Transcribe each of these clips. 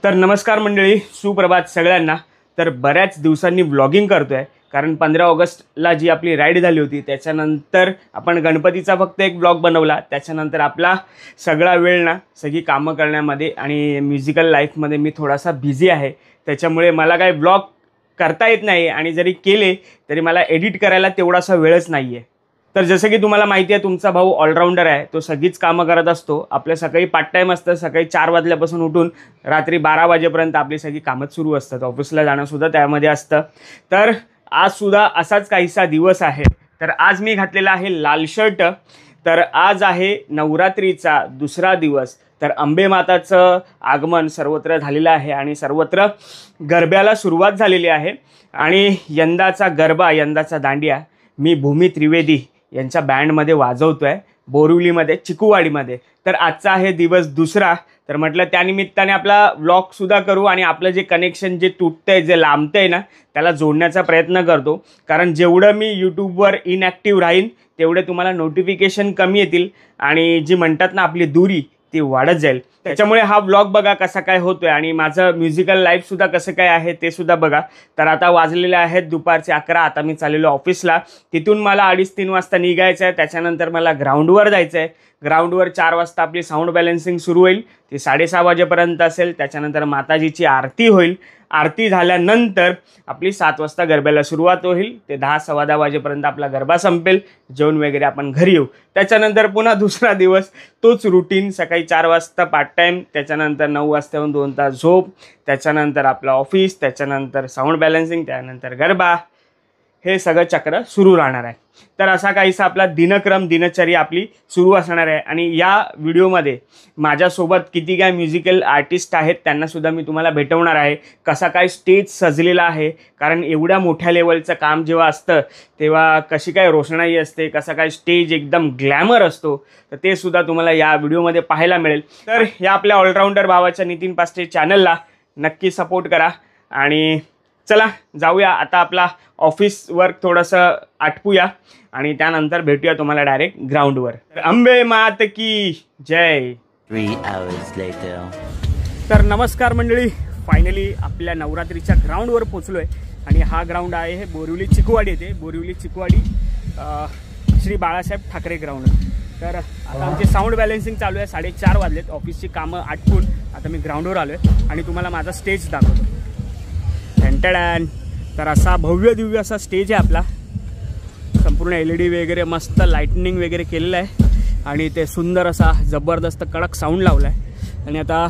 तर नमस्कार मंडळी, सुप्रभात सगळ्यांना। तर बऱ्याच दिवसांनी व्लॉगिंग करतोय, कारण 15 ऑगस्टला जी आपली राईड झाली होती त्याच्यानंतर आपण गणपतीचा फक्त एक व्लॉग बनवला। त्याच्यानंतर आपला सगळा वेळ ना सगळी कामं करण्यामध्ये आणि म्युझिकल लाईफमध्ये मी थोडासा बिझी आहे। त्याच्यामुळे मला काही व्लॉग करता येत नाही आणि जरी केले तरी मला एडिट करायला तेवढासा वेळच नाही आहे। तर जसं की तुम्हाला माहिती आहे, तुमचा भाऊ ऑलराऊंडर आहे, तो सगळीच कामं करत असतो। आपल्या सकाळी पार्ट टाईम असतं, सकाळी 4 वाजल्यापासून उठून रात्री 12 वाजेपर्यंत आपली सगळी कामं सुरू असतात। ऑफिसला जाणंसुद्धा त्यामध्ये असतं। तर आजसुद्धा असाच काहीसा दिवस आहे। तर आज मी घातलेला आहे लाल शर्ट। तर आज आहे नवरात्रीचा दुसरा दिवस। तर अंबे माताचं आगमन सर्वत्र झालेलं आहे आणि सर्वत्र गरब्याला सुरुवात झालेली आहे। आणि यंदाचा गरबा, यंदाचा दांडिया मी भूमी त्रिवेदी यांच्या बँडमध्ये वाजवतोय, बोरिवलीमध्ये, चिकूवाडीमध्ये। तर आजचा आहे दिवस दुसरा। तर म्हटलं त्यानिमित्ताने आपला व्लॉगसुद्धा करू आणि आपलं जे कनेक्शन जे तुटतंय, जे लांबतंय ना, त्याला जोडण्याचा प्रयत्न करतो। कारण जेवढं मी यूट्यूबवर इनॲक्टिव्ह राहीन तेवढे तुम्हाला नोटिफिकेशन कमी येतील आणि जी म्हणतात ना आपली दूरी ती वाढत जाईल। त्याच्यामुळे हा व्लॉग बघा कसा काय होतोय आणि माझं म्युझिकल लाईफसुद्धा कसं काय आहे ते सुद्धा बघा। तर आता वाजलेले आहेत दुपारचे 11। आता मी चाललेलो ऑफिसला। तिथून मला 2:30-3 वाजता निघायचं आहे। त्याच्यानंतर मला ग्राउंडवर जायचं आहे। ग्राउंडवर 4 वाजता आपली साऊंड बॅलन्सिंग सुरू होईल, ती 6:30 वाजेपर्यंत असेल। त्याच्यानंतर माताजीची आरती होईल। आरती झाल्यानंतर आपली 7 वाजता गरब्याला सुरुवात होईल, ते 10-10:15 वाजेपर्यंत आपला गरबा संपेल। जेवण वगैरे आपण घरी येऊ। त्याच्यानंतर पुन्हा दुसरा दिवस तोच रुटीन, सकाळी 4 वाजता पार्ट टाईम, त्याच्यानंतर 9 वाजता येऊन 2 तास झोप, त्याच्यानंतर आपलं ऑफिस, त्याच्यानंतर साऊंड बॅलन्सिंग, त्यानंतर गरबा, हे सगळं चक्र सुरू राहणार आहे। तर असा काहीसा आपला दिनक्रम, दिनचर्या आपली सुरू असणार आहे। आणि या व्हिडिओमध्ये माझ्यासोबत किती काय म्युझिकल आर्टिस्ट आहेत त्यांनासुद्धा मी तुम्हाला भेटवणार आहे। कसा काय स्टेज सजलेला आहे, कारण एवढ्या मोठ्या लेवलचं काम जेव्हा असतं तेव्हा कशी काय रोषणाई असते, कसा काय स्टेज एकदम ग्लॅमर असतो, तर ते सुद्धा तुम्हाला या व्हिडिओमध्ये पाहायला मिळेल। तर या आपल्या ऑलराऊंडर भावाच्या नितीन पास्टे चॅनलला नक्की सपोर्ट करा। आणि चला जाऊया आता आपला ऑफिस वर्क थोडंसं आटपूया आणि त्यानंतर भेटूया तुम्हाला डायरेक्ट ग्राउंडवर। अंबे मात की जय। 3 hours later. तर नमस्कार मंडळी, फायनली आपल्या नवरात्रीच्या ग्राउंडवर पोचलो आहे। आणि हा ग्राउंड आहे हे बोरिवली चिकूवाडी येथे, बोरिवली चिकूवाडी श्री बाळासाहेब ठाकरे ग्राउंड। तर आता आमची साऊंड बॅलन्सिंग चालू आहे। 4:30 वाजलेत, ऑफिसची कामं आटपून आता मी ग्राउंडवर आलो आहे आणि तुम्हाला माझा स्टेज दाखवतो। टॅन। तर असा भव्य दिव्य असा स्टेज आहे आपला, संपूर्ण LED वगैरे मस्त लाइटनिंग वगैरे केलेलं आहे आणि ते सुंदर असा जबरदस्त कडक साऊंड लावला आहे। आणि आता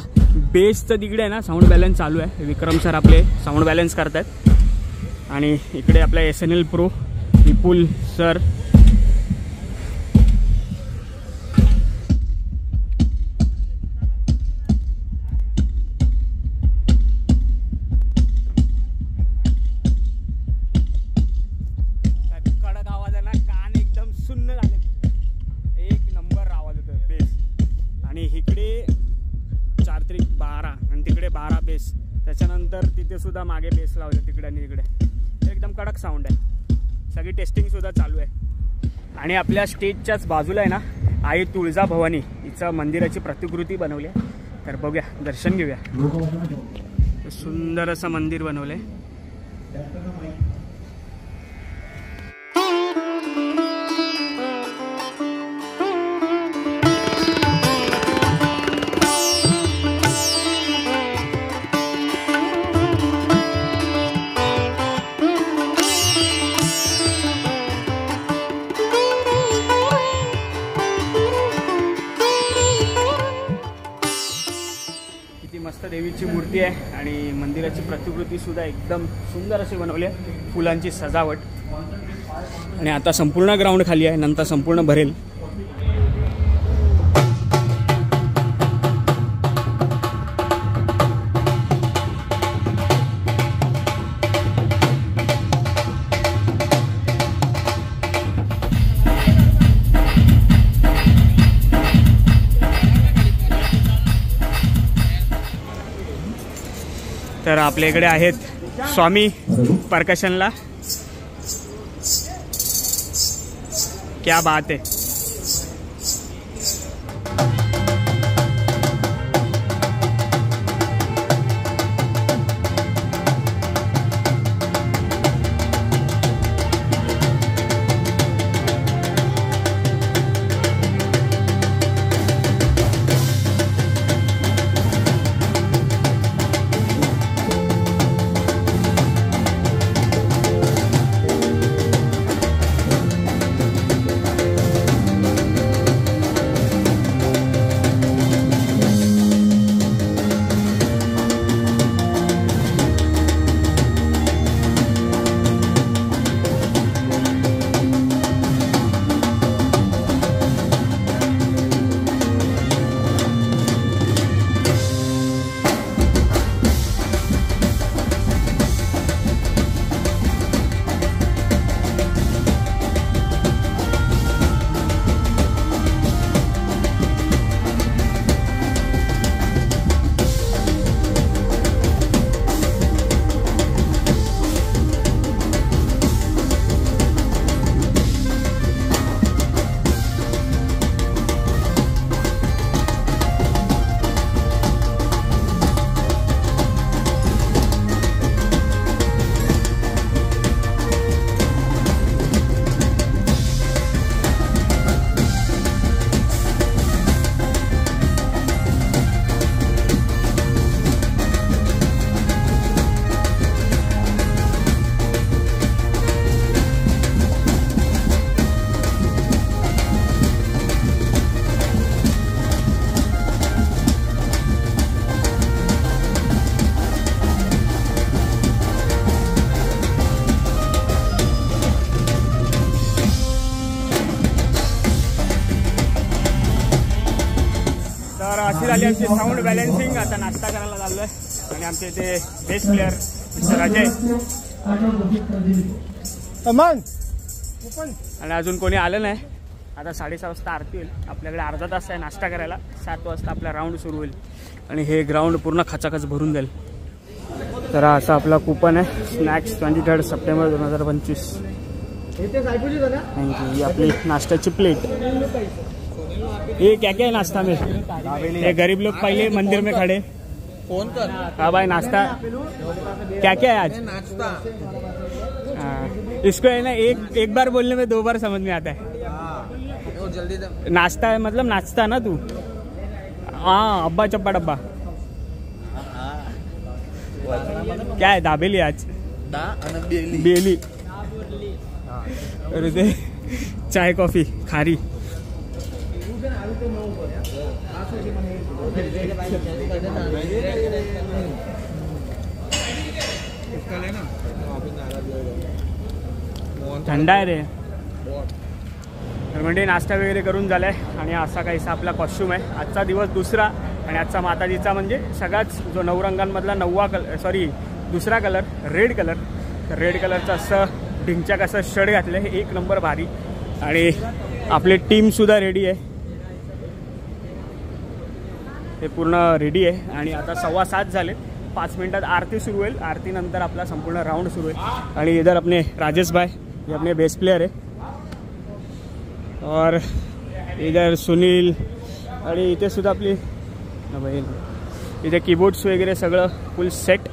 बेसचं तिकडे आहे ना साऊंड बॅलन्स चालू आहे, विक्रम सर आपले साऊंड बॅलन्स करतात। आणि इकडे आपला SNL प्रो विपुल सर, त्याच्यानंतर तिथे सुद्धा मागे बेस लावले तिकडे आणि इकडे एकदम कडक साऊंड आहे। सगळी टेस्टिंग सुद्धा चालू आहे। आणि आपल्या स्टेजच्याच बाजूला आहे ना आई तुळजाभवानी हिचं मंदिराची प्रतिकृती बनवली आहे। तर बघूया, दर्शन घेऊया। सुंदर असं मंदिर बनवलंय। मस्त देवीची मूर्ती आहे आणि मंदिराची प्रतिकृती सुद्धा एकदम सुंदर अशी बनवली आहे, फुलांची सजावट। आणि आता संपूर्ण ग्राउंड खाली आहे, नंतर संपूर्ण भरेल। तर आपल्या इकडे आहेत स्वामी परकशनला, क्या बात है। झाली आमची साऊंड बॅलन्सिंग. आता नाश्ता करायला चाललोय आणि आमचे इथे बेस्ट प्लेअर मिस्टर अजय आणि अजून कोणी आलं नाही. आता 6:30 वाजता आरती होईल. आपल्याकडे अर्धा तास आहे नाश्ता करायला. 7 वाजता आपला राऊंड सुरू होईल आणि हे ग्राउंड पूर्ण खचाखच भरून जाईल. तर असा आपला कुपन आहे स्नॅक्स 23 सप्टेंबर 2025. थँक्यू. ही आपली नाश्त्याची प्लेट. ये क्या क्या है नाश्ता में? ये गरीब लोग पहले मंदिर में खड़े. फोन कर. हाँ भाई नाश्ता क्या क्या है आज? नाश्ता. इसको है ना एक बार बोलने में 2 बार समझ में आता है. जल्दी नाश्ता है मतलब नाश्ता ना तू. हाँ अब्बा चप्पा डब्बा. क्या है दाबेली आज? बेली. और इथे चाय कॉफी खारी. थंडा आहे रे. तर म्हणजे नाश्ता वगैरे करून झालाय आणि असा काहीसा आपला कॉस्ट्यूम आहे. आजचा दिवस दुसरा आणि आजचा माताजीचा म्हणजे सगळ्याच जो 9 रंगांमधला 9वा कलर दुसरा कलर रेड कलर. तर रेड कलरचं असं ढिंच्याक असं शर्ट घातलं आहे 1 नंबर भारी. आणि आपली टीमसुद्धा रेडी आहे. हे पूर्ण रेडी आहे आणि आता 7:15 झाले. 5 मिनटात आरती सुरू होईल. आरतीनंतर आपला संपूर्ण राऊंड सुरू होईल. आणि इधर अपने राजेश भाई ये अपने बेस्ट प्लेयर है और इधर सुनील आणि इथे सुद्धा आपली बहीण. इथे कीबोर्ड्स वगैरे सगळं फुल सेट.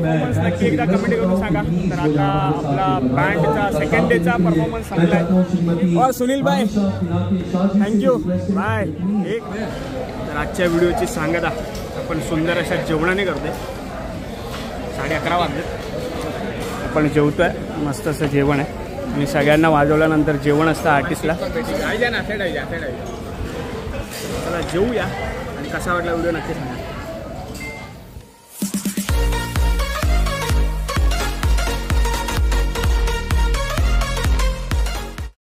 परफॉर्मन्स नक्की एकदा कमेंट करून सांगा. तर आता आपला बँडचा सेकंड डेचा परफॉर्मन्स संपला आहे. और सुनील भाई थँक्यू बाय. एक तर आजच्या व्हिडिओची सांगता आपण सुंदर अशा जेवणाने करतोय. 11:30 वाजले आपण जेवतोय. मस्त असं जेवण आहे आणि सगळ्यांना वाजवल्यानंतर जेवण असतं आर्टिस्टला. चला जेवूया आणि कसा वाटला व्हिडिओ नक्की सांगा.